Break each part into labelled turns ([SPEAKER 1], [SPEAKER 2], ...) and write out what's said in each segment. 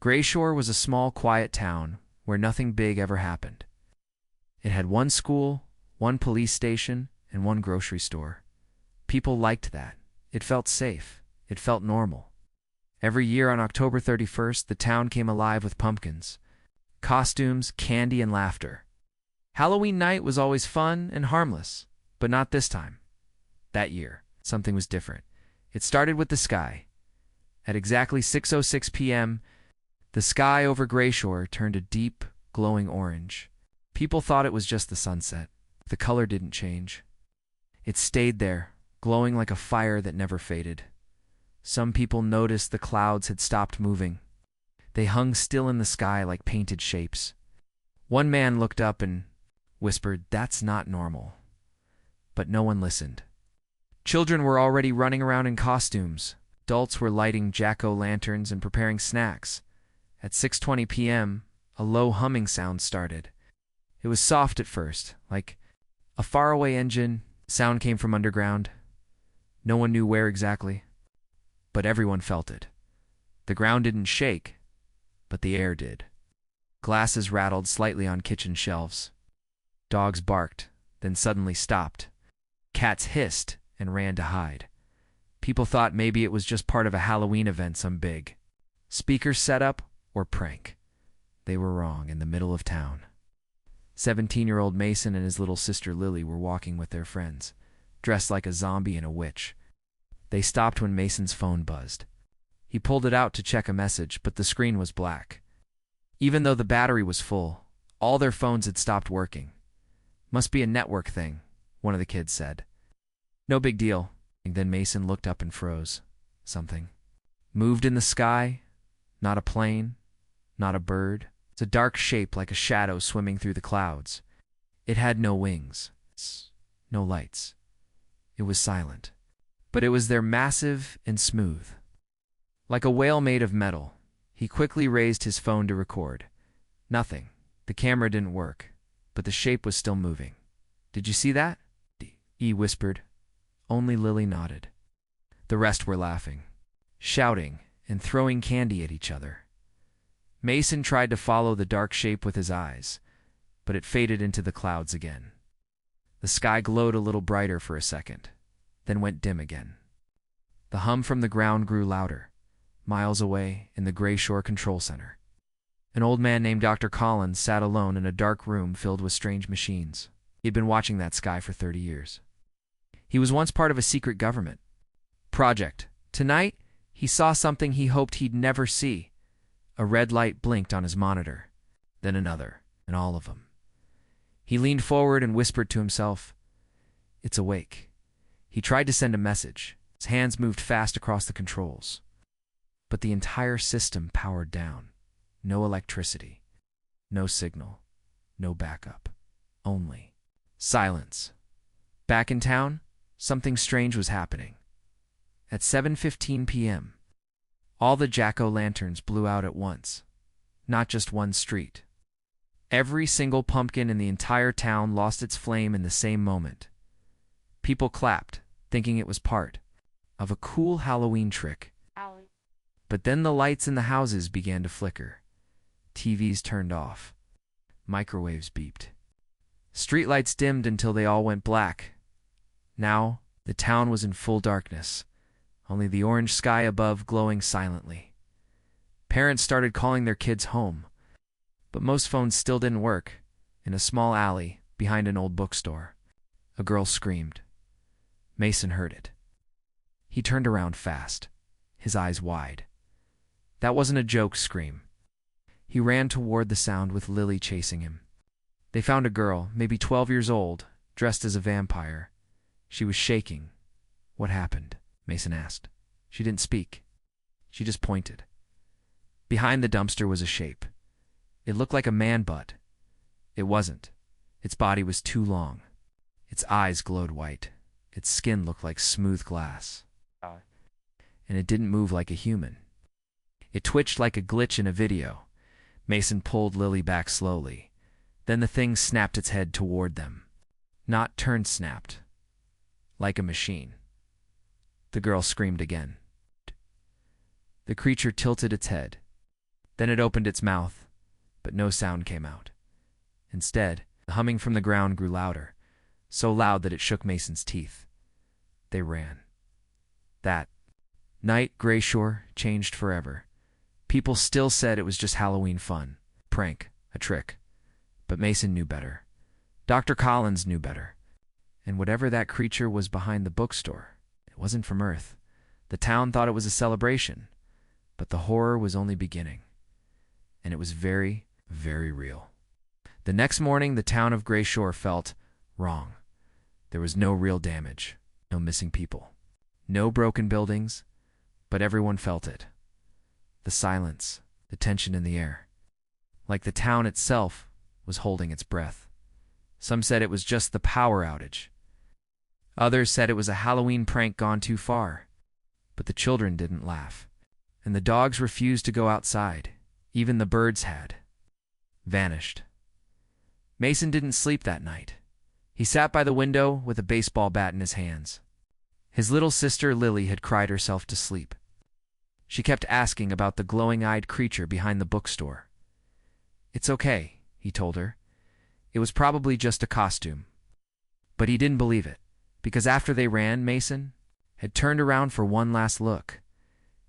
[SPEAKER 1] Grayshore was a small, quiet town where nothing big ever happened. It had one school, one police station, and one grocery store. People liked that. It felt safe. It felt normal. Every year on October 31st, the town came alive with pumpkins, costumes, candy, and laughter. Halloween night was always fun and harmless, but not this time. That year, something was different. It started with the sky. At exactly 6:06 p.m., the sky over Grayshore turned a deep, glowing orange. People thought it was just the sunset. The color didn't change. It stayed there, glowing like a fire that never faded. Some people noticed the clouds had stopped moving. They hung still in the sky like painted shapes. One man looked up and whispered, "That's not normal." But no one listened. Children were already running around in costumes. Adults were lighting jack-o'-lanterns and preparing snacks. At 6:20 p.m., a low humming sound started. It was soft at first, like a faraway engine. Sound came from underground. No one knew where exactly, but everyone felt it. The ground didn't shake, but the air did. Glasses rattled slightly on kitchen shelves. Dogs barked, then suddenly stopped. Cats hissed and ran to hide. People thought maybe it was just part of a Halloween event, some big speaker setup or prank. They were wrong. In the middle of town, 17-year-old Mason and his little sister Lily were walking with their friends, dressed like a zombie and a witch. They stopped when Mason's phone buzzed. He pulled it out to check a message, but the screen was black. Even though the battery was full, all their phones had stopped working. "Must be a network thing," one of the kids said. "No big deal." Then Mason looked up and froze. Something moved in the sky. Not a plane, not a bird. It's a dark shape like a shadow swimming through the clouds. It had no wings, no lights. It was silent. But it was there, massive and smooth, like a whale made of metal. He quickly raised his phone to record. Nothing. The camera didn't work, but the shape was still moving. "Did you see that?" He whispered. Only Lily nodded. The rest were laughing, shouting, and throwing candy at each other. Mason tried to follow the dark shape with his eyes, but it faded into the clouds again. The sky glowed a little brighter for a second, then went dim again. The hum from the ground grew louder, miles away in the Grayshore Control Center. An old man named Dr. Collins sat alone in a dark room filled with strange machines. He'd been watching that sky for 30 years. He was once part of a secret government project. Tonight, he saw something he hoped he'd never see. A red light blinked on his monitor, then another, and all of them. He leaned forward and whispered to himself, "It's awake." He tried to send a message. His hands moved fast across the controls. But the entire system powered down. No electricity, no signal, no backup. Only silence. Back in town, something strange was happening. At 7:15 p.m., all the jack-o'-lanterns blew out at once. Not just one street. Every single pumpkin in the entire town lost its flame in the same moment. People clapped, thinking it was part of a cool Halloween trick. But then the lights in the houses began to flicker. TVs turned off. Microwaves beeped. Streetlights dimmed until they all went black. Now, the town was in full darkness, only the orange sky above glowing silently. Parents started calling their kids home, but most phones still didn't work. In a small alley behind an old bookstore, a girl screamed. Mason heard it. He turned around fast, his eyes wide. That wasn't a joke scream. He ran toward the sound with Lily chasing him. They found a girl, maybe 12 years old, dressed as a vampire. She was shaking. "What happened?" Mason asked. She didn't speak. She just pointed. Behind the dumpster was a shape. It looked like a man butt. It wasn't. Its body was too long. Its eyes glowed white. Its skin looked like smooth glass. And it didn't move like a human. It twitched like a glitch in a video. Mason pulled Lily back slowly. Then the thing snapped its head toward them. Not turned, snapped. Like a machine. The girl screamed again. The creature tilted its head. Then it opened its mouth, but no sound came out. Instead, the humming from the ground grew louder, so loud that it shook Mason's teeth. They ran. That night, Grayshore changed forever. People still said it was just Halloween fun, prank, a trick. But Mason knew better. Dr. Collins knew better. And whatever that creature was behind the bookstore, it wasn't from Earth. The town thought it was a celebration, but the horror was only beginning. And it was very, very real. The next morning, the town of Grayshore felt wrong. There was no real damage, no missing people, no broken buildings, but everyone felt it. The silence, the tension in the air. Like the town itself was holding its breath. Some said it was just the power outage. Others said it was a Halloween prank gone too far. But the children didn't laugh. And the dogs refused to go outside. Even the birds had vanished. Mason didn't sleep that night. He sat by the window with a baseball bat in his hands. His little sister Lily had cried herself to sleep. She kept asking about the glowing-eyed creature behind the bookstore. "It's okay," he told her. "It was probably just a costume." But he didn't believe it, because after they ran, Mason had turned around for one last look,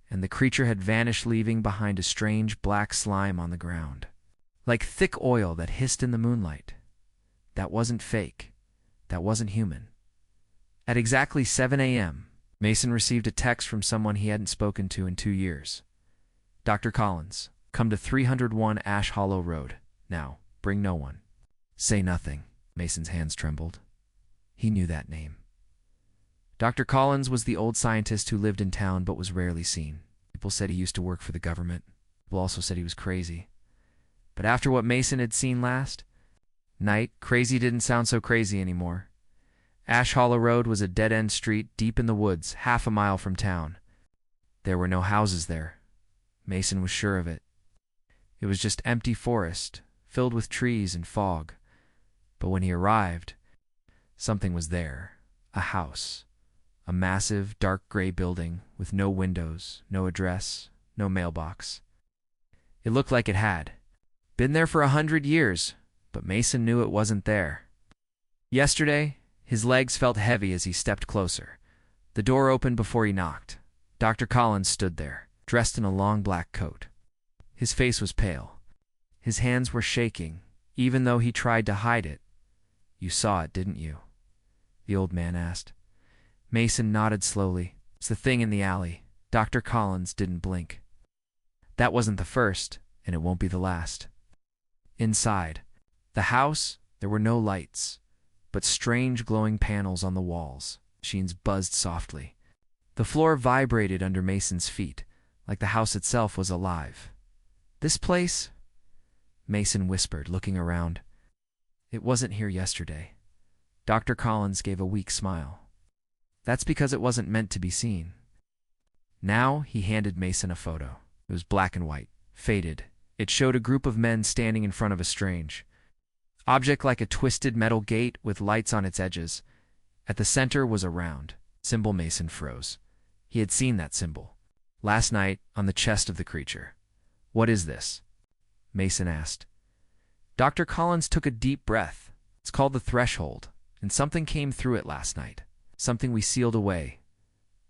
[SPEAKER 1] and the creature had vanished, leaving behind a strange black slime on the ground, like thick oil that hissed in the moonlight. That wasn't fake. That wasn't human. At exactly 7 a.m., Mason received a text from someone he hadn't spoken to in 2 years. "Dr. Collins, come to 301 Ash Hollow Road. Now, bring no one. Say nothing." Mason's hands trembled. He knew that name. Dr. Collins was the old scientist who lived in town but was rarely seen. People said he used to work for the government. People also said he was crazy. But after what Mason had seen last night, crazy didn't sound so crazy anymore. Ash Hollow Road was a dead-end street deep in the woods, half a mile from town. There were no houses there. Mason was sure of it. It was just empty forest, filled with trees and fog. But when he arrived, something was there. A house. A massive, dark gray building with no windows, no address, no mailbox. It looked like it had been there for 100 years, but Mason knew it wasn't there. Yesterday, his legs felt heavy as he stepped closer. The door opened before he knocked. Dr. Collins stood there, dressed in a long black coat. His face was pale. His hands were shaking, even though he tried to hide it. "You saw it, didn't you?" the old man asked. Mason nodded slowly. "It's the thing in the alley." Dr. Collins didn't blink. "That wasn't the first, and it won't be the last." Inside the house, there were no lights, but strange glowing panels on the walls. Machines buzzed softly. The floor vibrated under Mason's feet, like the house itself was alive. "This place?" Mason whispered, looking around. "It wasn't here yesterday." Dr. Collins gave a weak smile. "That's because it wasn't meant to be seen." Now he handed Mason a photo. It was black and white, faded. It showed a group of men standing in front of a strange object like a twisted metal gate with lights on its edges. At the center was a round symbol. Mason froze. He had seen that symbol last night on the chest of the creature. "What is this?" Mason asked. Dr. Collins took a deep breath. "It's called the threshold, and something came through it last night. Something we sealed away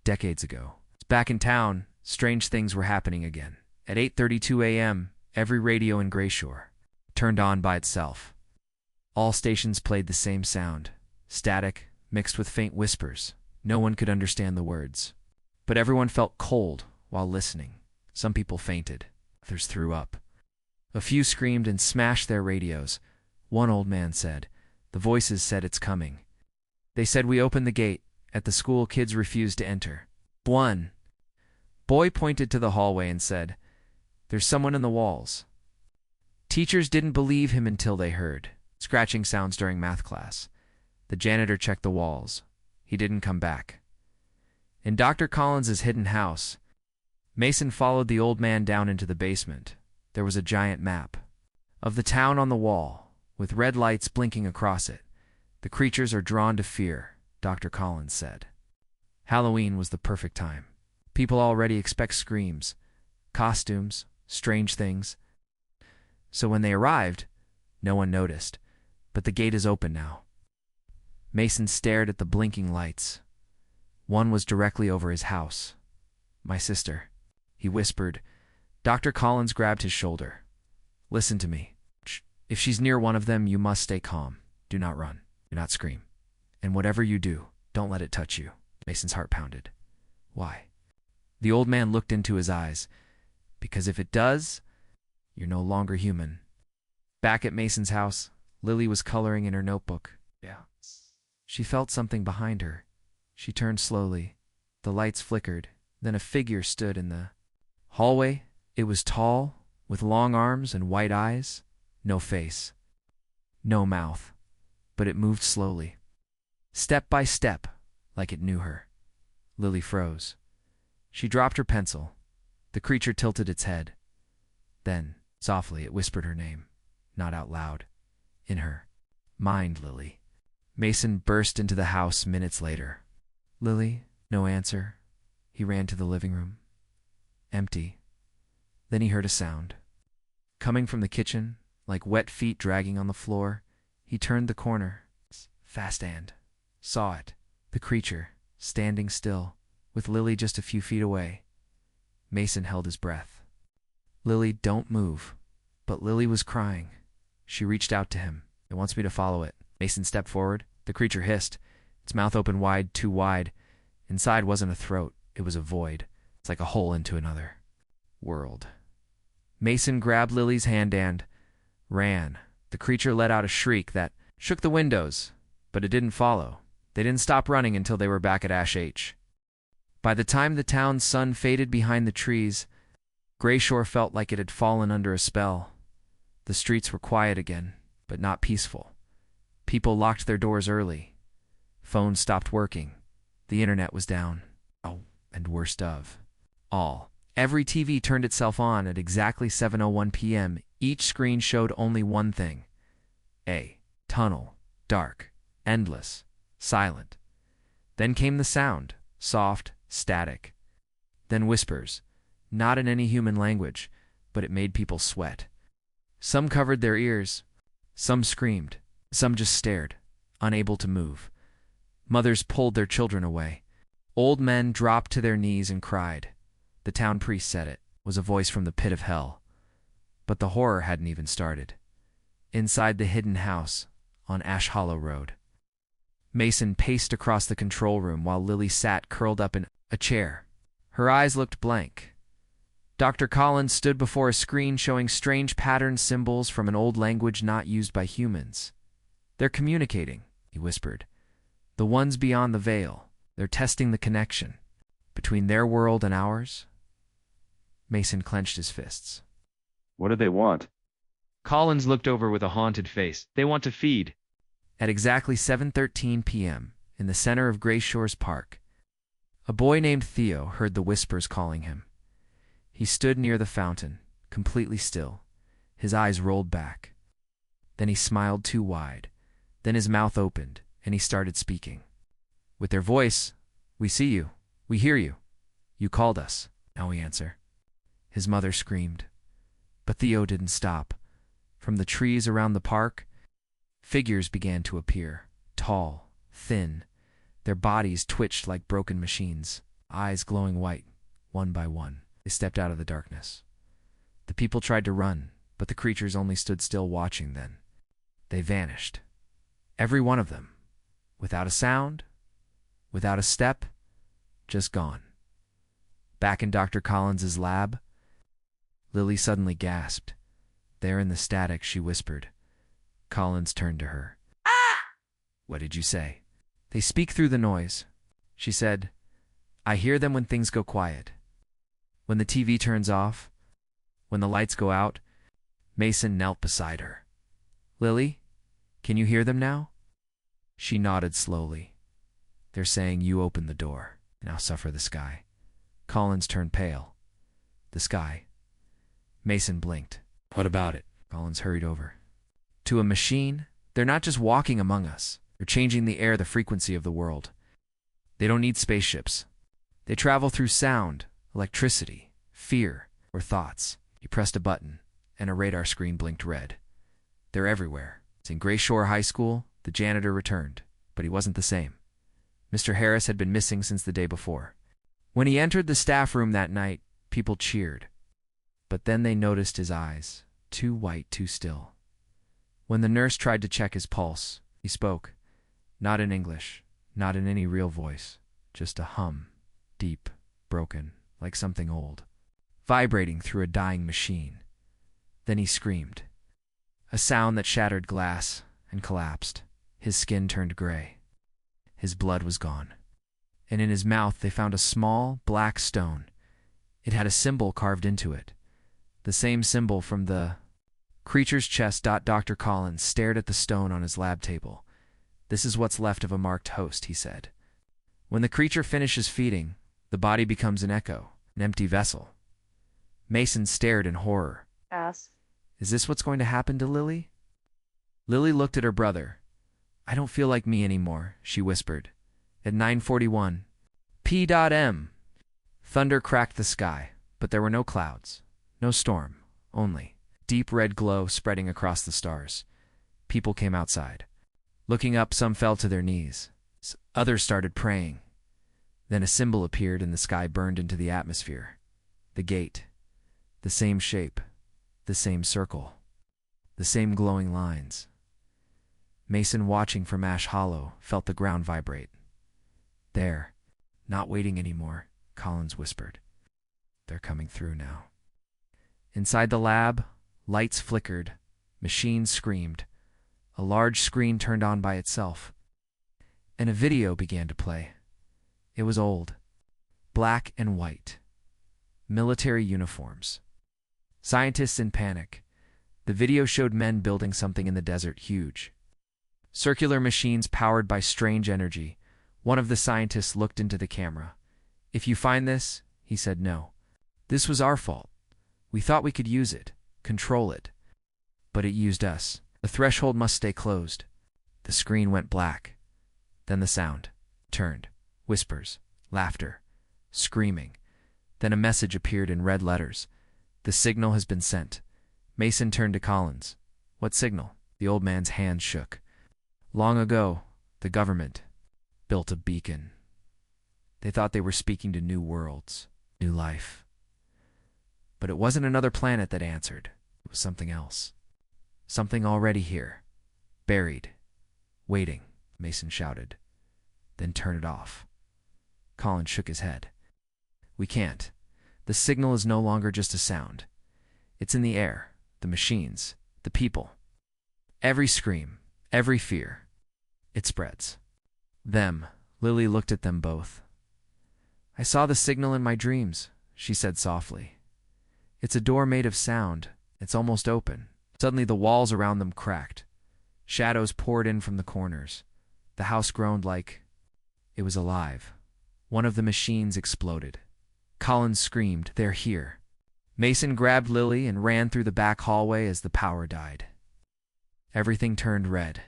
[SPEAKER 1] decades ago. Back in town, strange things were happening again. At 8:32 a.m., every radio in Grayshore turned on by itself. All stations played the same sound, static mixed with faint whispers. No one could understand the words. But everyone felt cold while listening. Some people fainted. Others threw up. A few screamed and smashed their radios. One old man said, "The voices said it's coming. They said we opened the gate. At the school, kids refused to enter." One boy pointed to the hallway and said, "There's someone in the walls." Teachers didn't believe him until they heard scratching sounds during math class. The janitor checked the walls. He didn't come back. In Dr. Collins's hidden house, Mason followed the old man down into the basement. There was a giant map of the town on the wall, with red lights blinking across it. "The creatures are drawn to fear," Dr. Collins said. Halloween was the perfect time. People already expect screams, costumes, strange things. So when they arrived, no one noticed, but the gate is open now. Mason stared at the blinking lights. One was directly over his house. My sister, he whispered. Dr. Collins grabbed his shoulder. Listen to me. If she's near one of them, you must stay calm. Do not run. Do not scream. And whatever you do, don't let it touch you. Mason's heart pounded. Why? The old man looked into his eyes. Because if it does, you're no longer human. Back at Mason's house, Lily was coloring in her notebook. She felt something behind her. She turned slowly. The lights flickered. Then a figure stood in the hallway. It was tall, with long arms and white eyes. No face. No mouth. But it moved slowly. Step by step, like it knew her. Lily froze. She dropped her pencil. The creature tilted its head. Then, softly, it whispered her name. Not out loud. In her mind, Lily. Mason burst into the house minutes later. Lily, no answer. He ran to the living room. Empty. Then he heard a sound. Coming from the kitchen, like wet feet dragging on the floor, he turned the corner. Fast and saw it. The creature, standing still, with Lily just a few feet away. Mason held his breath. Lily, don't move. But Lily was crying. She reached out to him. It wants me to follow it. Mason stepped forward. The creature hissed. Its mouth opened wide, too wide. Inside wasn't a throat. It was a void. It's like a hole into another world. Mason grabbed Lily's hand and ran. The creature let out a shriek that shook the windows, but it didn't follow. They didn't stop running until they were back at Ash H. By the time the town's sun faded behind the trees, Grayshore felt like it had fallen under a spell. The streets were quiet again, but not peaceful. People locked their doors early. Phones stopped working. The internet was down. Oh, and worst of all, every TV turned itself on at exactly 7:01 p.m. Each screen showed only one thing. A tunnel, dark, endless, silent. Then came the sound, soft, static. Then whispers, not in any human language, but it made people sweat. Some covered their ears. Some screamed. Some just stared, unable to move. Mothers pulled their children away. Old men dropped to their knees and cried. The town priest said it was a voice from the pit of hell. But the horror hadn't even started. Inside the hidden house on Ash Hollow Road, Mason paced across the control room while Lily sat curled up in a chair. Her eyes looked blank. Dr. Collins stood before a screen showing strange pattern symbols from an old language not used by humans. They're communicating, he whispered. The ones beyond the veil. They're testing the connection between their world and ours. Mason clenched his fists.
[SPEAKER 2] What do they want?
[SPEAKER 1] Collins looked over with a haunted face. They want to feed. At exactly 7:13 p.m., in the center of Grayshore's Park, a boy named Theo heard the whispers calling him. He stood near the fountain, completely still. His eyes rolled back. Then he smiled too wide. Then his mouth opened, and he started speaking. With their voice, we see you. We hear you. You called us. Now we answer. His mother screamed. But Theo didn't stop. From the trees around the park, figures began to appear, tall, thin. Their bodies twitched like broken machines, eyes glowing white, one by one. They stepped out of the darkness. The people tried to run, but the creatures only stood still watching then. They vanished. Every one of them. Without a sound, without a step, just gone. Back in Dr. Collins's lab, Lily suddenly gasped. There in the static, she whispered. Collins turned to her. Ah! What did you say? They speak through the noise. She said, I hear them when things go quiet. When the TV turns off, when the lights go out. Mason knelt beside her. Lily, can you hear them now? She nodded slowly. They're saying you opened the door. Now suffer the sky. Collins turned pale. The sky. Mason blinked. What about it? Collins hurried over. To a machine, they're not just walking among us. They're changing the air, the frequency of the world. They don't need spaceships. They travel through sound, electricity, fear, or thoughts. He pressed a button, and a radar screen blinked red. They're everywhere. It's in Gray Shore High School. The janitor returned, but he wasn't the same. Mr. Harris had been missing since the day before. When he entered the staff room that night, people cheered. But then they noticed his eyes, too white, too still. When the nurse tried to check his pulse, he spoke. Not in English, not in any real voice, just a hum, deep, broken, like something old, vibrating through a dying machine. Then he screamed. A sound that shattered glass and collapsed. His skin turned gray. His blood was gone. And in his mouth they found a small, black stone. It had a symbol carved into it. The same symbol from the creature's chest. Dr. Collins stared at the stone on his lab table. This is what's left of a marked host, he said. When the creature finishes feeding, the body becomes an echo, an empty vessel. Mason stared in horror. Is this what's going to happen to Lily? Lily looked at her brother. I don't feel like me anymore, she whispered. At 9:41, P.M. Thunder cracked the sky, but there were no clouds, no storm, only deep red glow spreading across the stars. People came outside. Looking up, some fell to their knees. Others started praying. Then a symbol appeared and the sky burned into the atmosphere. The gate. The same shape. The same circle. The same glowing lines. Mason, watching from Ash Hollow, felt the ground vibrate. There. Not waiting anymore, Collins whispered. They're coming through now. Inside the lab, lights flickered. Machines screamed. A large screen turned on by itself. And a video began to play. It was old. Black and white. Military uniforms. Scientists in panic. The video showed men building something in the desert, huge. Circular machines powered by strange energy. One of the scientists looked into the camera. If you find this, he said, no. This was our fault. We thought we could use it, control it. But it used us. The threshold must stay closed. The screen went black. Then the sound turned. Whispers, laughter, screaming. Then a message appeared in red letters. The signal has been sent. Mason turned to Collins. What signal? The old man's hand shook. Long ago, the government built a beacon. They thought they were speaking to new worlds, new life. But it wasn't another planet that answered. It was something else. Something already here. Buried. Waiting, Mason shouted. Then turn it off. Collins shook his head. We can't. The signal is no longer just a sound. It's in the air, the machines, the people. Every scream, every fear. It spreads. Them. Lily looked at them both. I saw the signal in my dreams, she said softly. It's a door made of sound. It's almost open. Suddenly the walls around them cracked. Shadows poured in from the corners. The house groaned like it was alive. One of the machines exploded. Collins screamed, they're here. Mason grabbed Lily and ran through the back hallway as the power died. Everything turned red.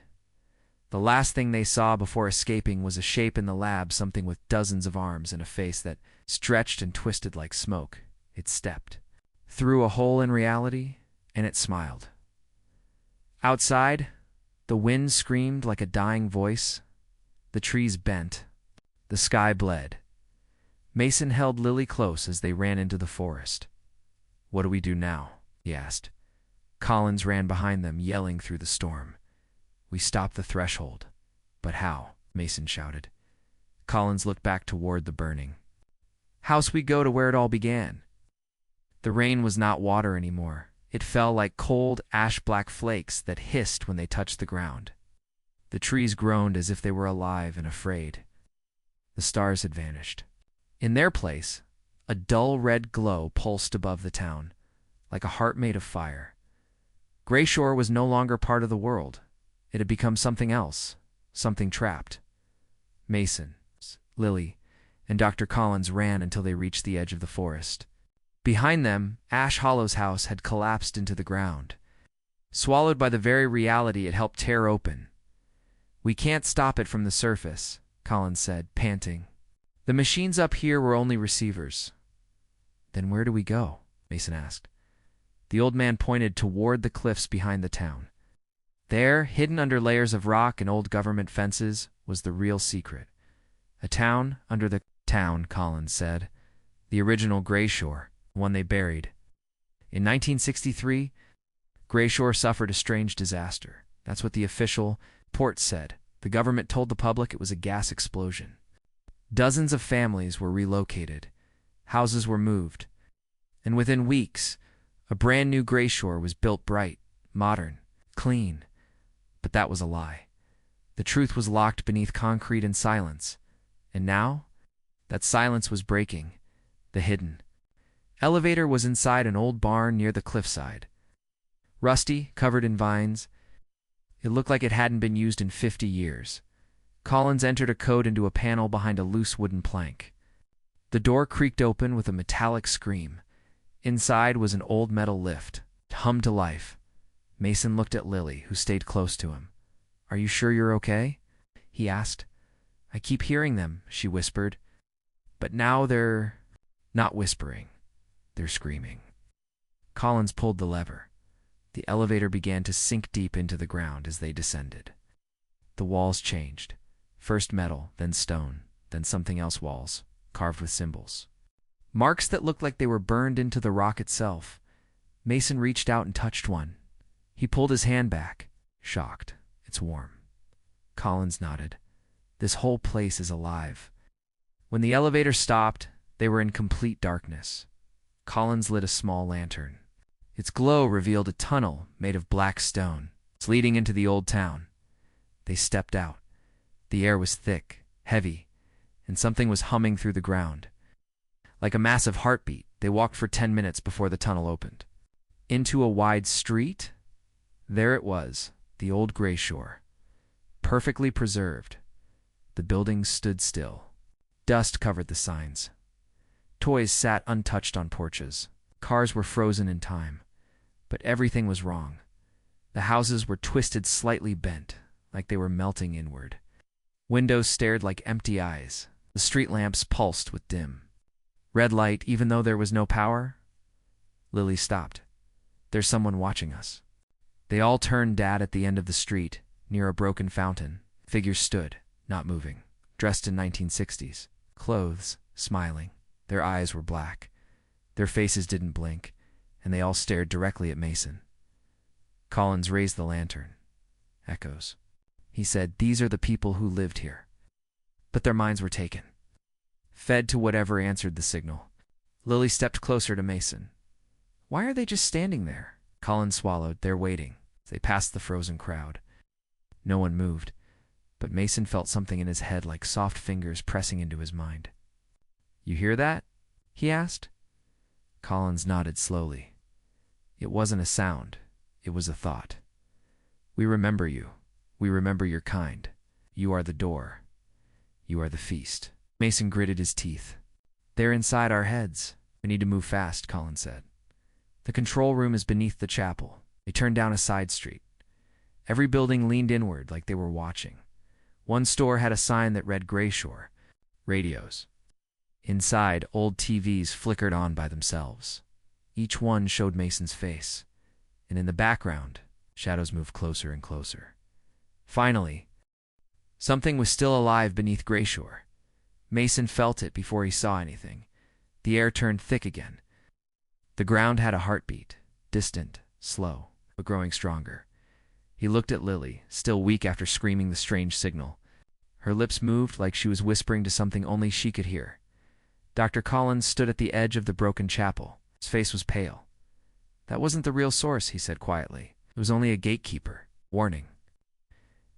[SPEAKER 1] The last thing they saw before escaping was a shape in the lab, something with dozens of arms and a face that stretched and twisted like smoke. It stepped through a hole in reality, and it smiled. Outside, the wind screamed like a dying voice. The trees bent. The sky bled. Mason held Lily close as they ran into the forest. What do we do now? He asked. Collins ran behind them, yelling through the storm. We stop the threshold. But how? Mason shouted. Collins looked back toward the burning house. We go to where it all began. The rain was not water anymore. It fell like cold, ash-black flakes that hissed when they touched the ground. The trees groaned as if they were alive and afraid. The stars had vanished. In their place, a dull red glow pulsed above the town, like a heart made of fire. Gray Shore was no longer part of the world. It had become something else, something trapped. Mason, Lily, and Dr. Collins ran until they reached the edge of the forest. Behind them, Ash Hollow's house had collapsed into the ground. Swallowed by the very reality it helped tear open. We can't stop it from the surface, Collins said, panting. The machines up here were only receivers. Then where do we go? Mason asked. The old man pointed toward the cliffs behind the town. There, hidden under layers of rock and old government fences, was the real secret. A town under the town, Collins said. The original Grayshore, the one they buried. In 1963, Grayshore suffered a strange disaster. That's what the official report said. The government told the public it was a gas explosion. Dozens of families were relocated. Houses were moved. And within weeks, a brand new Grayshore was built bright, modern, clean. But that was a lie. The truth was locked beneath concrete and silence. And now, that silence was breaking. The hidden elevator was inside an old barn near the cliffside. Rusty, covered in vines. It looked like it hadn't been used in 50 years. Collins entered a code into a panel behind a loose wooden plank. The door creaked open with a metallic scream. Inside was an old metal lift. It hummed to life. Mason looked at Lily, who stayed close to him. "Are you sure you're okay?" he asked. "I keep hearing them," she whispered. "But now they're not whispering. They're screaming." Collins pulled the lever. The elevator began to sink deep into the ground as they descended. The walls changed. First metal, then stone, then something else walls, carved with symbols. Marks that looked like they were burned into the rock itself. Mason reached out and touched one. He pulled his hand back, shocked. "It's warm." Collins nodded. "This whole place is alive." When the elevator stopped, they were in complete darkness. Collins lit a small lantern. Its glow revealed a tunnel made of black stone. It's leading into the old town. They stepped out. The air was thick, heavy, and something was humming through the ground. Like a massive heartbeat, they walked for 10 minutes before the tunnel opened. Into a wide street? There it was, the old Grayshore. Perfectly preserved. The buildings stood still. Dust covered the signs. Toys sat untouched on porches. Cars were frozen in time. But everything was wrong. The houses were twisted, slightly bent, like they were melting inward. Windows stared like empty eyes. The street lamps pulsed with dim red light, even though there was no power. Lily stopped. "There's someone watching us." They all turned. Dad at the end of the street, near a broken fountain. Figures stood, not moving, dressed in 1960s. Clothes, smiling. Their eyes were black. Their faces didn't blink, and they all stared directly at Mason. Collins raised the lantern. Echoes. He said, "These are the people who lived here." But their minds were taken. Fed to whatever answered the signal. Lily stepped closer to Mason. "Why are they just standing there?" Collins swallowed. "They're waiting." They passed the frozen crowd. No one moved, but Mason felt something in his head like soft fingers pressing into his mind. "You hear that?" he asked. Collins nodded slowly. It wasn't a sound. It was a thought. "We remember you. We remember your kind. You are the door. You are the feast." Mason gritted his teeth. "They're inside our heads. We need to move fast," Collins said. "The control room is beneath the chapel." They turned down a side street. Every building leaned inward like they were watching. One store had a sign that read Grayshore. Radios. Inside, old TVs flickered on by themselves. Each one showed Mason's face. And in the background, shadows moved closer and closer. Finally, something was still alive beneath Grayshore. Mason felt it before he saw anything. The air turned thick again. The ground had a heartbeat, distant, slow, but growing stronger. He looked at Lily, still weak after screaming the strange signal. Her lips moved like she was whispering to something only she could hear. Dr. Collins stood at the edge of the broken chapel. His face was pale. "That wasn't the real source," he said quietly. "It was only a gatekeeper. Warning."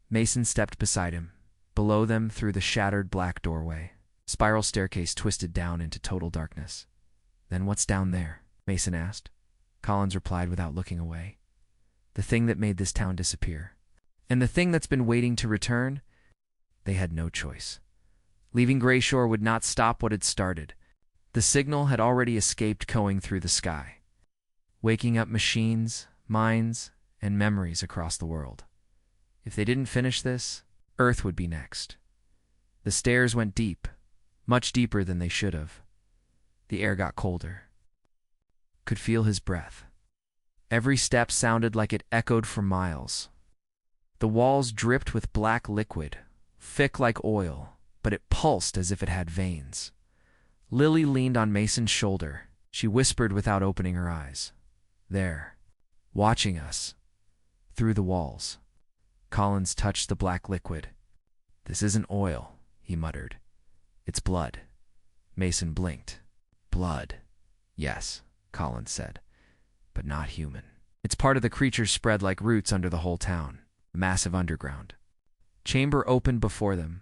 [SPEAKER 1] Mason stepped beside him. Below them, through the shattered black doorway, spiral staircase twisted down into total darkness. "Then what's down there?" Mason asked. Collins replied without looking away. "The thing that made this town disappear. And the thing that's been waiting to return." They had no choice. Leaving Grayshore would not stop what had started. The signal had already escaped, going through the sky, waking up machines, minds, and memories across the world. If they didn't finish this, Earth would be next. The stairs went deep, much deeper than they should have. The air got colder. Could feel his breath. Every step sounded like it echoed for miles. The walls dripped with black liquid, thick like oil, but it pulsed as if it had veins. Lily leaned on Mason's shoulder. She whispered without opening her eyes. There, watching us, through the walls. Collins touched the black liquid. This isn't oil, he muttered. It's blood. Mason blinked. Blood. Yes, Collins said, but not human. It's part of the creature's spread like roots under the whole town. Massive underground. Chamber opened before them.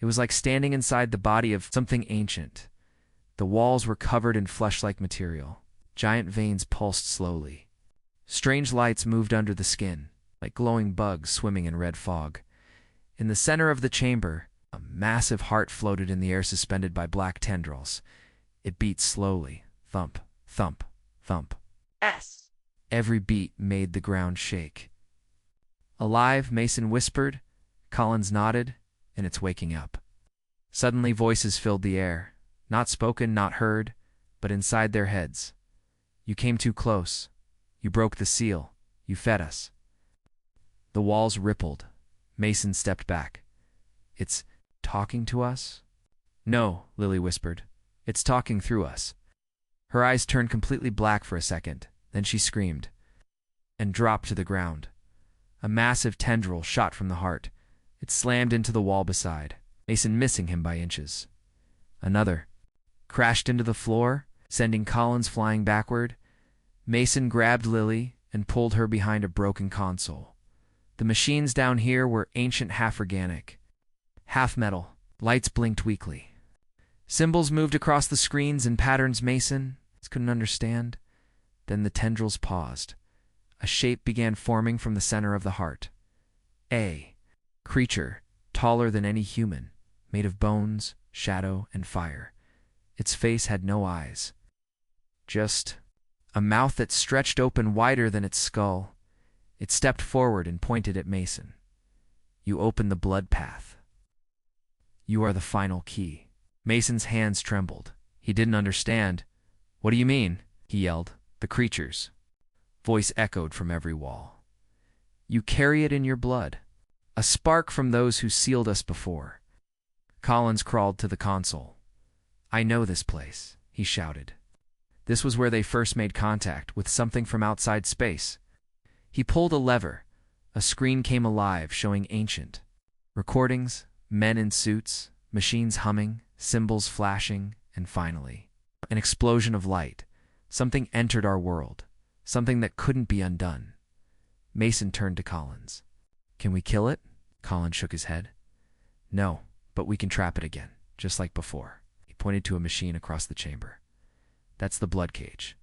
[SPEAKER 1] It was like standing inside the body of something ancient. The walls were covered in flesh-like material. Giant veins pulsed slowly. Strange lights moved under the skin, like glowing bugs swimming in red fog. In the center of the chamber, a massive heart floated in the air suspended by black tendrils. It beat slowly. Thump, thump, thump.
[SPEAKER 2] S.
[SPEAKER 1] Every beat made the ground shake. Alive, Mason whispered. Collins nodded, and it's waking up. Suddenly voices filled the air. Not spoken, not heard, but inside their heads. You came too close. You broke the seal. You fed us. The walls rippled. Mason stepped back. It's talking to us? No, Lily whispered. It's talking through us. Her eyes turned completely black for a second. Then she screamed and dropped to the ground. A massive tendril shot from the heart. It slammed into the wall beside, Mason missing him by inches. Another crashed into the floor, sending Collins flying backward. Mason grabbed Lily and pulled her behind a broken console. The machines down here were ancient, half-organic, half-metal. Lights blinked weakly. Symbols moved across the screens in patterns Mason couldn't understand. Then the tendrils paused. A shape began forming from the center of the heart. A creature, taller than any human, made of bones, shadow, and fire. Its face had no eyes. Just a mouth that stretched open wider than its skull. It stepped forward and pointed at Mason. You open the blood path. You are the final key. Mason's hands trembled. He didn't understand. What do you mean? He yelled. The creature's voice echoed from every wall. You carry it in your blood. A spark from those who sealed us before. Collins crawled to the console. I know this place, he shouted. This was where they first made contact with something from outside space. He pulled a lever. A screen came alive, showing ancient recordings, men in suits, machines humming, symbols flashing, and finally, an explosion of light. Something entered our world, something that couldn't be undone. Mason turned to Collins. Can we kill it? Collins shook his head. No, but we can trap it again, just like before. He pointed to a machine across the chamber. That's the blood cage.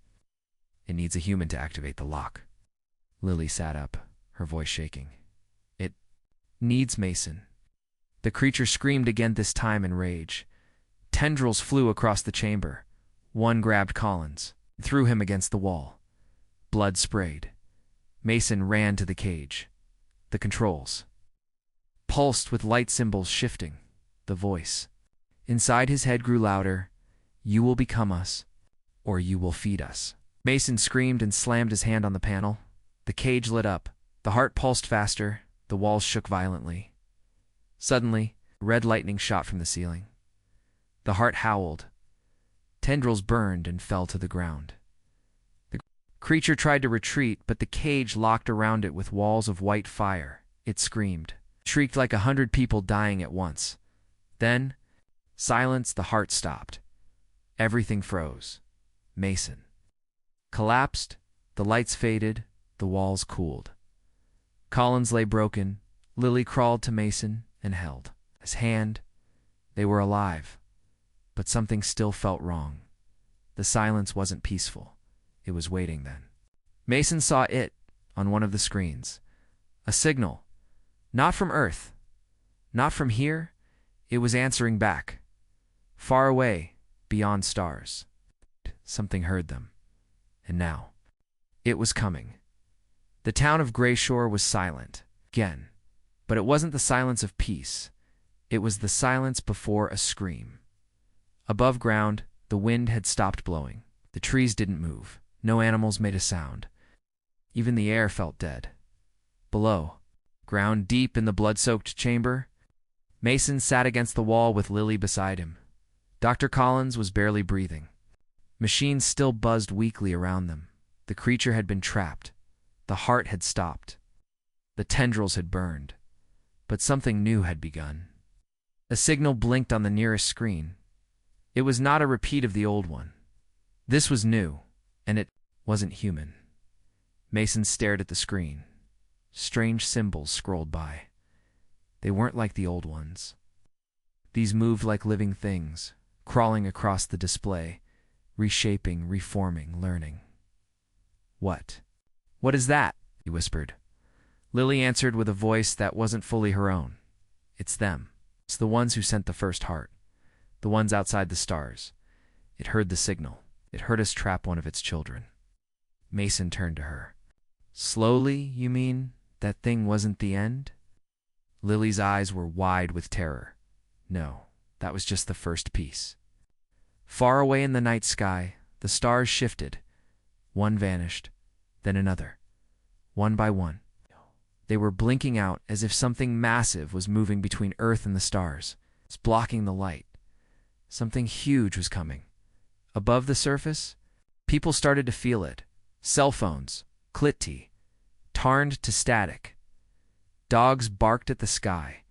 [SPEAKER 1] It needs a human to activate the lock. Lily sat up, her voice shaking. It needs Mason. The creature screamed again, this time in rage. Tendrils flew across the chamber. One grabbed Collins, threw him against the wall. Blood sprayed. Mason ran to the cage. The controls pulsed with light symbols shifting. The voice inside his head grew louder. You will become us, or you will feed us. Mason screamed and slammed his hand on the panel. The cage lit up. The heart pulsed faster. The walls shook violently. Suddenly, red lightning shot from the ceiling. The heart howled. Tendrils burned and fell to the ground. The creature tried to retreat, but the cage locked around it with walls of white fire. It screamed, shrieked like 100 people dying at once. Then, silence. The heart stopped. Everything froze. Mason collapsed. The lights faded. The walls cooled. Collins lay broken. Lily crawled to Mason and held his hand. They were alive, but something still felt wrong. The silence wasn't peaceful. It was waiting then. Mason saw it on one of the screens. A signal. Not from Earth. Not from here. It was answering back. Far away, beyond stars. Something heard them. And now, it was coming. The town of Grayshore was silent, again. But it wasn't the silence of peace. It was the silence before a scream. Above ground, the wind had stopped blowing. The trees didn't move. No animals made a sound. Even the air felt dead. Below, ground deep in the blood-soaked chamber, Mason sat against the wall with Lily beside him. Dr. Collins was barely breathing. Machines still buzzed weakly around them. The creature had been trapped. The heart had stopped. The tendrils had burned. But something new had begun. A signal blinked on the nearest screen. It was not a repeat of the old one. This was new, and it wasn't human. Mason stared at the screen. Strange symbols scrolled by. They weren't like the old ones. These moved like living things, crawling across the display, reshaping, reforming, learning. What? What is that? He whispered. Lily answered with a voice that wasn't fully her own. It's them. It's the ones who sent the first heart. The ones outside the stars. It heard the signal. It heard us trap one of its children. Mason turned to her. Slowly, you mean? That thing wasn't the end? Lily's eyes were wide with terror. No, that was just the first piece. Far away in the night sky, the stars shifted. One vanished, then another. One by one. They were blinking out as if something massive was moving between Earth and the stars. It's blocking the light. Something huge was coming. Above the surface, people started to feel it. Cell phones, clit-tea, tarned to static. Dogs barked at the sky.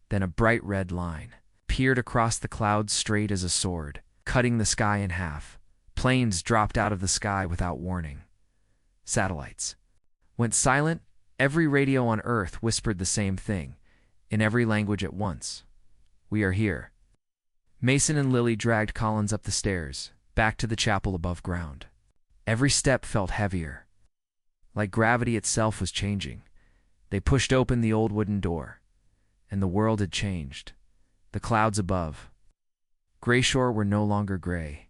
[SPEAKER 1] Then a bright red line peered across the clouds straight as a sword, cutting the sky in half. Planes dropped out of the sky without warning. Satellites went silent. Every radio on Earth whispered the same thing, in every language at once. We are here. Mason and Lily dragged Collins up the stairs, back to the chapel above ground. Every step felt heavier. Like gravity itself was changing. They pushed open the old wooden door. And the world had changed. The clouds above. Grayshore were no longer gray.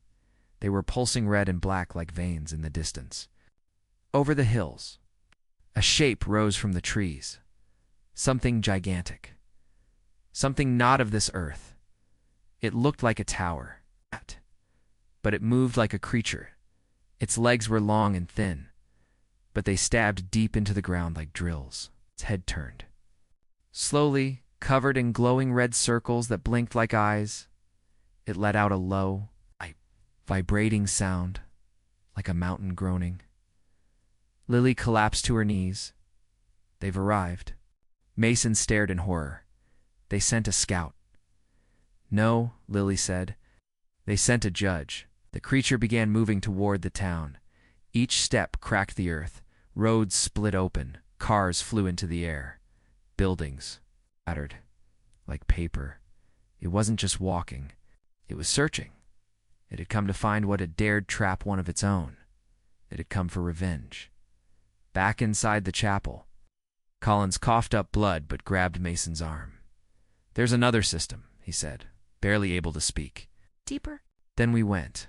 [SPEAKER 1] They were pulsing red and black like veins in the distance. Over the hills, a shape rose from the trees. Something gigantic. Something not of this earth. It looked like a tower. But it moved like a creature. Its legs were long and thin, but they stabbed deep into the ground like drills. Its head turned. Slowly, covered in glowing red circles that blinked like eyes, it let out a low, vibrating sound, like a mountain groaning. Lily collapsed to her knees. They've arrived. Mason stared in horror. They sent a scout. No, Lily said. They sent a judge. The creature began moving toward the town. Each step cracked the earth. Roads split open. Cars flew into the air. Buildings shattered like paper. It wasn't just walking. It was searching. It had come to find what had dared trap one of its own. It had come for revenge. Back inside the chapel, Collins coughed up blood but grabbed Mason's arm. There's another system, he said, barely able to speak.
[SPEAKER 2] Deeper?
[SPEAKER 1] Then we went.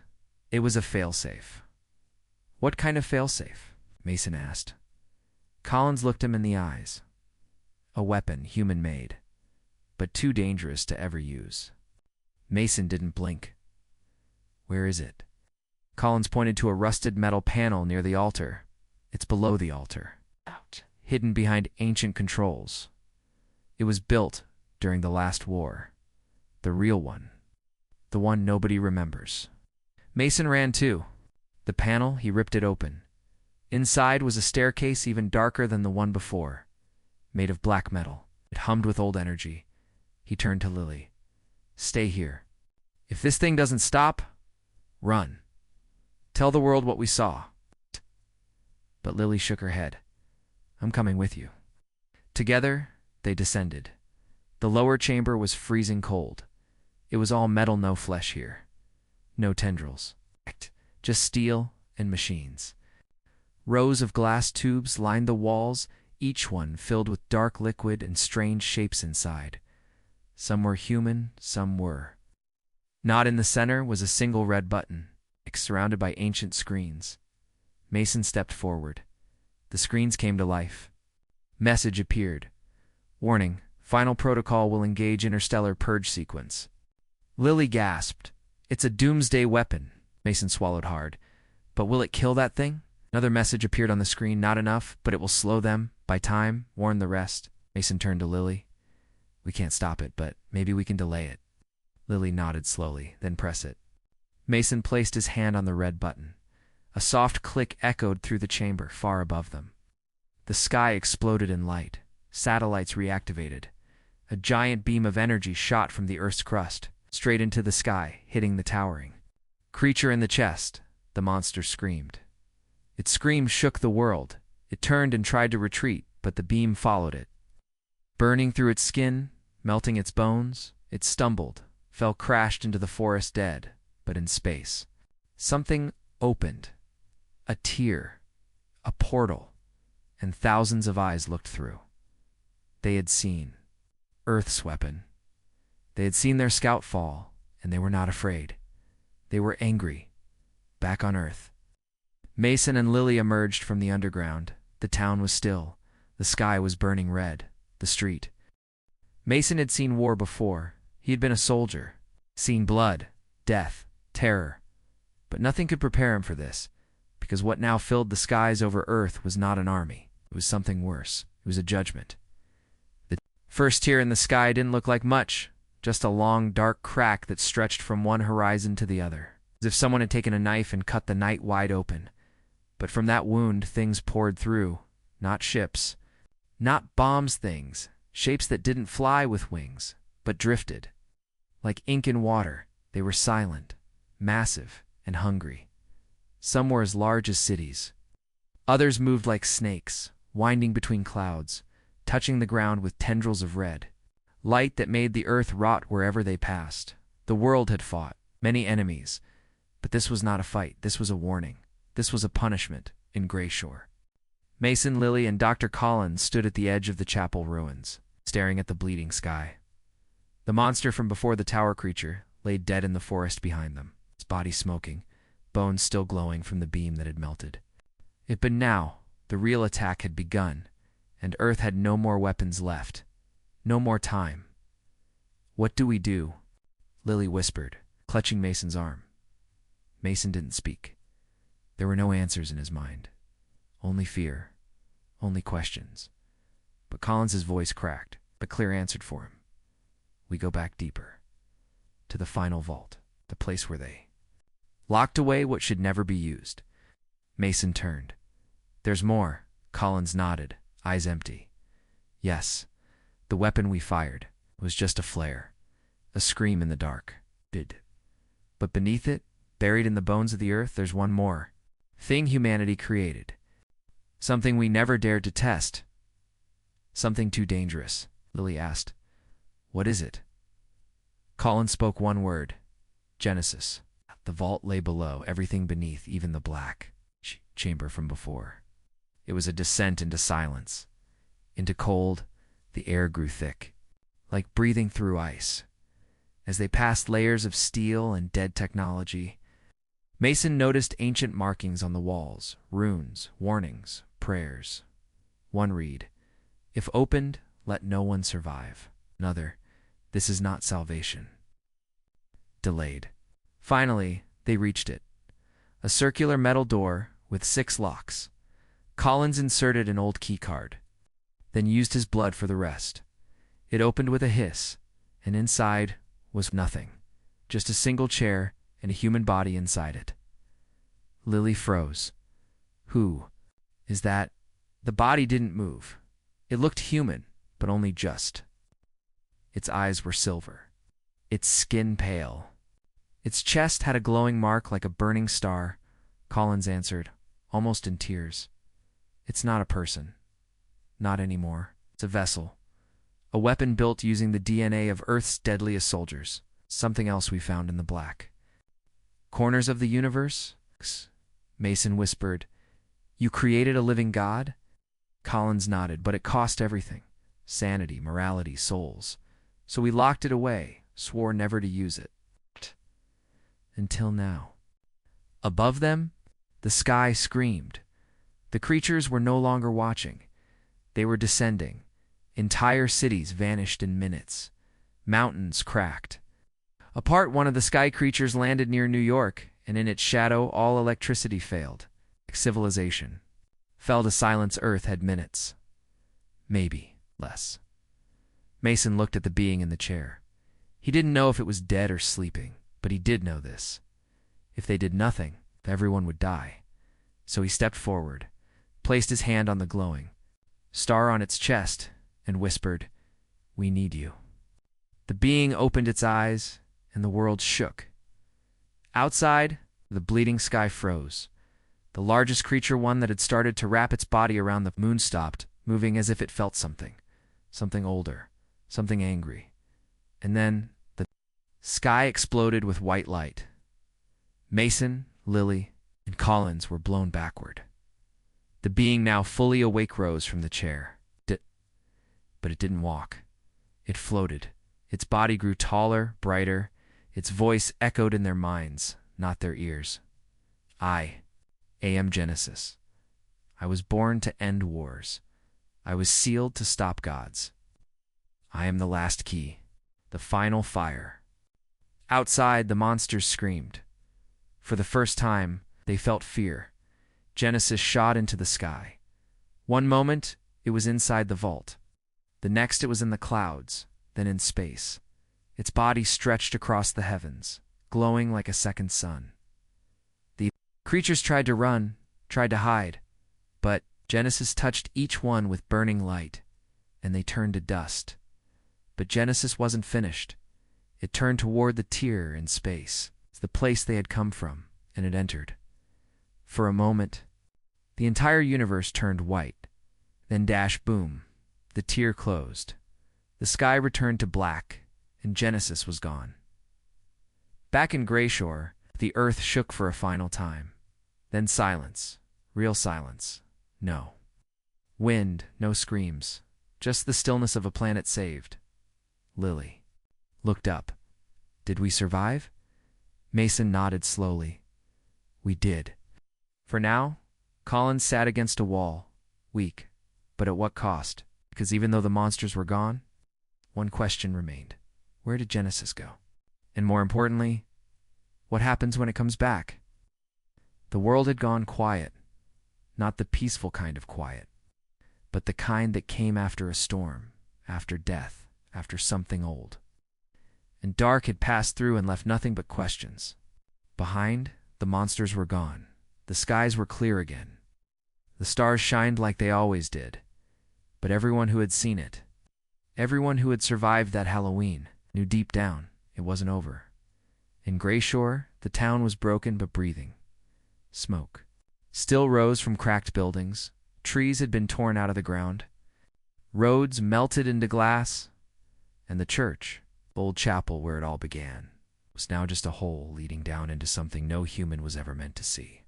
[SPEAKER 1] It was a failsafe. What kind of failsafe? Mason asked. Collins looked him in the eyes. A weapon, human-made, but too dangerous to ever use. Mason didn't blink. Where is it? Collins pointed to a rusted metal panel near the altar. It's below the altar, hidden behind ancient controls. It was built during the last war. The real one. The one nobody remembers. Mason ran too. The panel, he ripped it open. Inside was a staircase even darker than the one before, made of black metal. It hummed with old energy. He turned to Lily. Stay here. If this thing doesn't stop, run. Tell the world what we saw. But Lily shook her head. I'm coming with you. Together, they descended. The lower chamber was freezing cold. It was all metal, no flesh here. No tendrils. Just steel and machines. Rows of glass tubes lined the walls, each one filled with dark liquid and strange shapes inside. Some were human, some were. Not in the center was a single red button, surrounded by ancient screens. Mason stepped forward. The screens came to life. Message appeared. Warning, final protocol will engage interstellar purge sequence. Lily gasped. It's a doomsday weapon. Mason swallowed hard. But will it kill that thing? Another message appeared on the screen. Not enough, but it will slow them. By time, warn the rest. Mason turned to Lily. We can't stop it, but maybe we can delay it. Lily nodded slowly, then press it. Mason placed his hand on the red button. A soft click echoed through the chamber far above them. The sky exploded in light. Satellites reactivated. A giant beam of energy shot from the Earth's crust, straight into the sky, hitting the towering creature in the chest. The monster screamed. Its scream shook the world. It turned and tried to retreat, but the beam followed it. Burning through its skin, melting its bones, it stumbled, fell crashed into the forest dead, but in space. Something opened. A tear. A portal. And thousands of eyes looked through. They had seen Earth's weapon. They had seen their scout fall, and they were not afraid. They were angry. Back on Earth. Mason and Lily emerged from the underground. The town was still. The sky was burning red. The street. Mason had seen war before. He had been a soldier. Seen blood, death, terror. But nothing could prepare him for this, because what now filled the skies over Earth was not an army. It was something worse. It was a judgment. The first tear in the sky didn't look like much, just a long, dark crack that stretched from one horizon to the other, as if someone had taken a knife and cut the night wide open. But from that wound, things poured through. Not ships. Not bombs things. Shapes that didn't fly with wings, but drifted. Like ink in water, they were silent, massive, and hungry. Some were as large as cities. Others moved like snakes, winding between clouds, touching the ground with tendrils of red. Light that made the earth rot wherever they passed. The world had fought, many enemies. But this was not a fight. This was a warning. This was a punishment in Greyshore. Mason, Lily, and Dr. Collins stood at the edge of the chapel ruins, staring at the bleeding sky. The monster from before the tower creature lay dead in the forest behind them, its body smoking, bones still glowing from the beam that had melted. But now, the real attack had begun, and Earth had no more weapons left. No more time. What do we do? Lily whispered, clutching Mason's arm. Mason didn't speak. There were no answers in his mind. Only fear. Only questions. But Collins's voice cracked. A clear answered for him. We go back deeper. To the final vault. The place where they locked away what should never be used. Mason turned. There's more. Collins nodded, eyes empty. Yes. The weapon we fired was just a flare. A scream in the dark. But beneath it, buried in the bones of the earth, there's one more thing humanity created. Something we never dared to test. Something too dangerous, Lily asked. What is it? Collins spoke one word. Genesis. The vault lay below, everything beneath, even the black chamber from before. It was a descent into silence. Into cold, the air grew thick, like breathing through ice. As they passed layers of steel and dead technology, Mason noticed ancient markings on the walls, runes, warnings, prayers. One read, If opened, let no one survive. Another, This is not salvation. Delayed. Finally, they reached it. A circular metal door with 6 locks. Collins inserted an old keycard, then used his blood for the rest. It opened with a hiss, and inside was nothing. Just a single chair and a human body inside it. Lily froze. Who is that? The body didn't move. It looked human, but only just. Its eyes were silver. Its skin pale. Its chest had a glowing mark like a burning star. Collins answered, almost in tears. It's not a person. Not anymore. It's a vessel. A weapon built using the DNA of Earth's deadliest soldiers. Something else we found in the black. Corners of the universe? Mason whispered. You created a living god? Collins nodded, but it cost everything. Sanity, morality, souls. So we locked it away, swore never to use it. Until now. Above them, the sky screamed. The creatures were no longer watching. They were descending. Entire cities vanished in minutes. Mountains cracked. Apart, one of the sky creatures landed near New York, and in its shadow all electricity failed. civilization. Fell to silence. Earth had minutes. Maybe less. Mason looked at the being in the chair. He didn't know if it was dead or sleeping, but he did know this. If they did nothing, everyone would die. So he stepped forward, placed his hand on the glowing star on its chest, and whispered, "We need you." The being opened its eyes, and the world shook. Outside, the bleeding sky froze. The largest creature, one that had started to wrap its body around the moon, stopped, moving as if it felt something. Something older, something angry. And then the sky exploded with white light. Mason, Lily, and Collins were blown backward. The being, now fully awake, rose from the chair. But it didn't walk. It floated. Its body grew taller, brighter. Its voice echoed in their minds, not their ears. I am Genesis. I was born to end wars. I was sealed to stop gods. I am the last key, the final fire. Outside, the monsters screamed. For the first time, they felt fear. Genesis shot into the sky. One moment, it was inside the vault. The next, it was in the clouds, then in space. Its body stretched across the heavens, glowing like a second sun. The creatures tried to run, tried to hide, but Genesis touched each one with burning light, and they turned to dust. But Genesis wasn't finished. It turned toward the tier in space, the place they had come from, and it entered. For a moment, the entire universe turned white. Then dash boom, the tier closed. The sky returned to black, and Genesis was gone. Back in Greyshore, the earth shook for a final time. Then silence, real silence. No wind, no screams, just the stillness of a planet saved. Lily looked up. Did we survive? Mason nodded slowly. We did. For now, Collins sat against a wall, weak, but at what cost? Because even though the monsters were gone, one question remained. Where did Genesis go? And more importantly, what happens when it comes back? The world had gone quiet, not the peaceful kind of quiet, but the kind that came after a storm, after death, after something old. And dark had passed through and left nothing but questions. Behind, the monsters were gone. The skies were clear again. The stars shined like they always did. But everyone who had seen it, everyone who had survived that Halloween, knew deep down it wasn't over. In Greyshore, the town was broken but breathing. Smoke still rose from cracked buildings. Trees had been torn out of the ground. Roads melted into glass. And the church, old chapel where it all began, was now just a hole leading down into something no human was ever meant to see.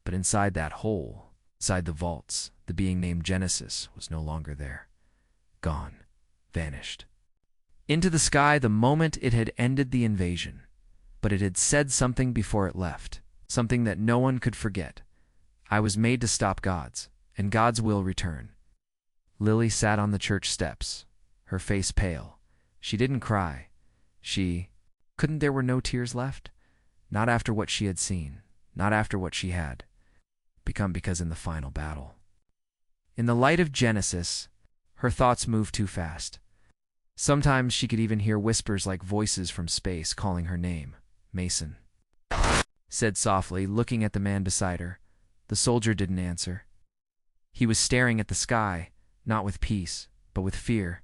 [SPEAKER 1] But inside that hole, inside the vaults, the being named Genesis was no longer there. Gone. Vanished. Into the sky the moment it had ended the invasion. But it had said something before it left, something that no one could forget. I was made to stop gods, and gods will return. Lily sat on the church steps, her face pale. She didn't cry. Couldn't there were no tears left? Not after what she had seen, not after what she had become, because in the final battle. In the light of Genesis, her thoughts moved too fast. Sometimes she could even hear whispers like voices from space calling her name. Mason said softly, looking at the man beside her. The soldier didn't answer. He was staring at the sky, not with peace, but with fear.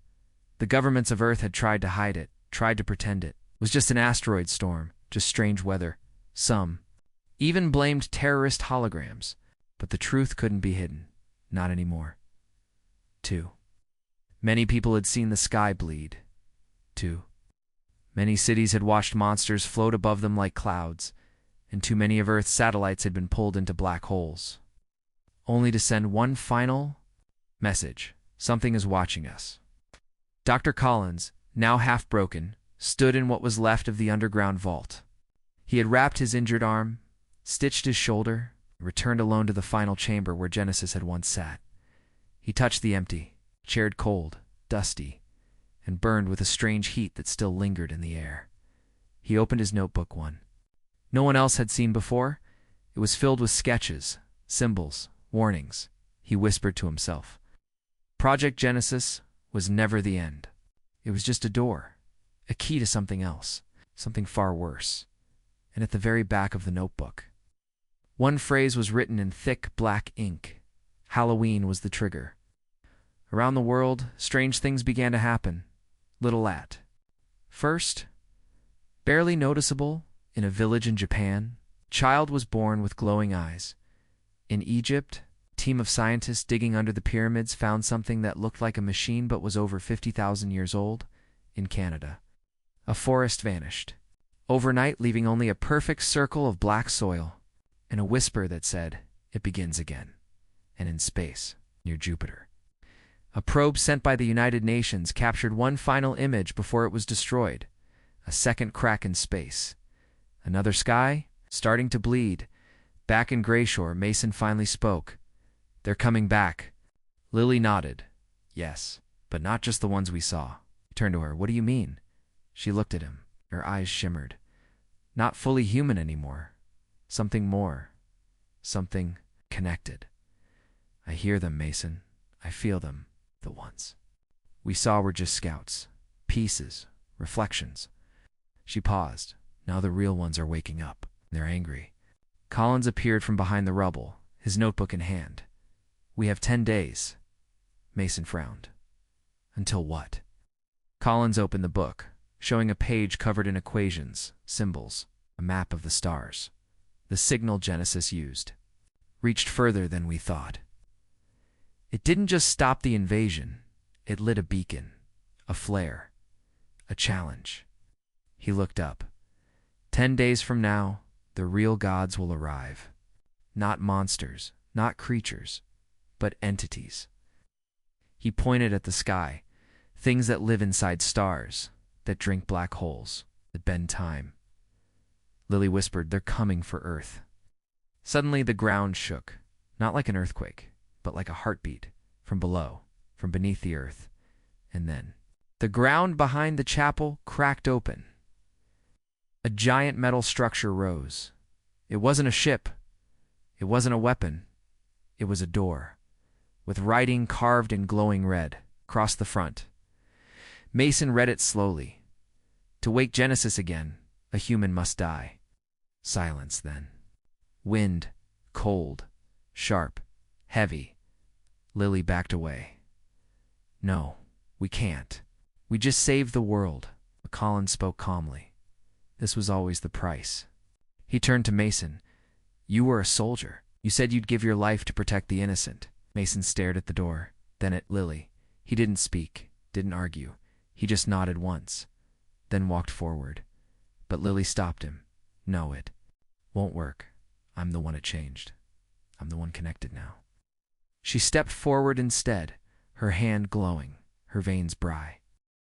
[SPEAKER 1] The governments of Earth had tried to hide it, tried to pretend it was just an asteroid storm, just strange weather. Some even blamed terrorist holograms, but the truth couldn't be hidden. Not anymore. Too many people had seen the sky bleed. Too many cities had watched monsters float above them like clouds, and too many of Earth's satellites had been pulled into black holes, only to send one final message. Something is watching us. Dr. Collins, now half broken, stood in what was left of the underground vault. He had wrapped his injured arm, stitched his shoulder, and returned alone to the final chamber where Genesis had once sat. He touched the empty, chair, cold, dusty, and burned with a strange heat that still lingered in the air. He opened his notebook. One no one else had seen before. It was filled with sketches, symbols, warnings, he whispered to himself. Project Genesis was never the end. It was just a door, a key to something else, something far worse. And at the very back of the notebook, one phrase was written in thick black ink. Halloween was the trigger. Around the world, strange things began to happen, little at first, barely noticeable. In a village in Japan, a child was born with glowing eyes. In Egypt, a team of scientists digging under the pyramids found something that looked like a machine but was over 50,000 years old. In Canada, a forest vanished overnight, leaving only a perfect circle of black soil and a whisper that said, "It begins again." And in space, near Jupiter, a probe sent by the United Nations captured one final image before it was destroyed. A second crack in space. Another sky, starting to bleed. Back in Grayshore, Mason finally spoke. "They're coming back." Lily nodded. "Yes, but not just the ones we saw." He turned to her. "What do you mean?" She looked at him. Her eyes shimmered. "Not fully human anymore. Something more. Something connected. I hear them, Mason. I feel them. The ones we saw were just scouts. Pieces. Reflections." She paused. "Now the real ones are waking up. They're angry." Collins appeared from behind the rubble, his notebook in hand. "We have 10 days. Mason frowned. "Until what?" Collins opened the book, showing a page covered in equations, symbols, a map of the stars. The signal Genesis used reached further than we thought. It didn't just stop the invasion. It lit a beacon, a flare, a challenge. He looked up. 10 days from now, the real gods will arrive. Not monsters, not creatures, but entities. He pointed at the sky, things that live inside stars, that drink black holes, that bend time. Lily whispered, "They're coming for Earth." Suddenly the ground shook, not like an earthquake, but like a heartbeat, from below, from beneath the earth. And then the ground behind the chapel cracked open. A giant metal structure rose. It wasn't a ship. It wasn't a weapon. It was a door, with writing carved in glowing red across the front. Mason read it slowly. "To wake Genesis again, a human must die." Silence then. Wind, cold, sharp, heavy. Lily backed away. "No, we can't. We just saved the world." But Collins spoke calmly. "This was always the price." He turned to Mason. "You were a soldier. You said you'd give your life to protect the innocent." Mason stared at the door, then at Lily. He didn't speak, didn't argue. He just nodded once, then walked forward. But Lily stopped him. "No, it won't work. I'm the one it changed. I'm the one connected now." She stepped forward instead, her hand glowing, her veins dry.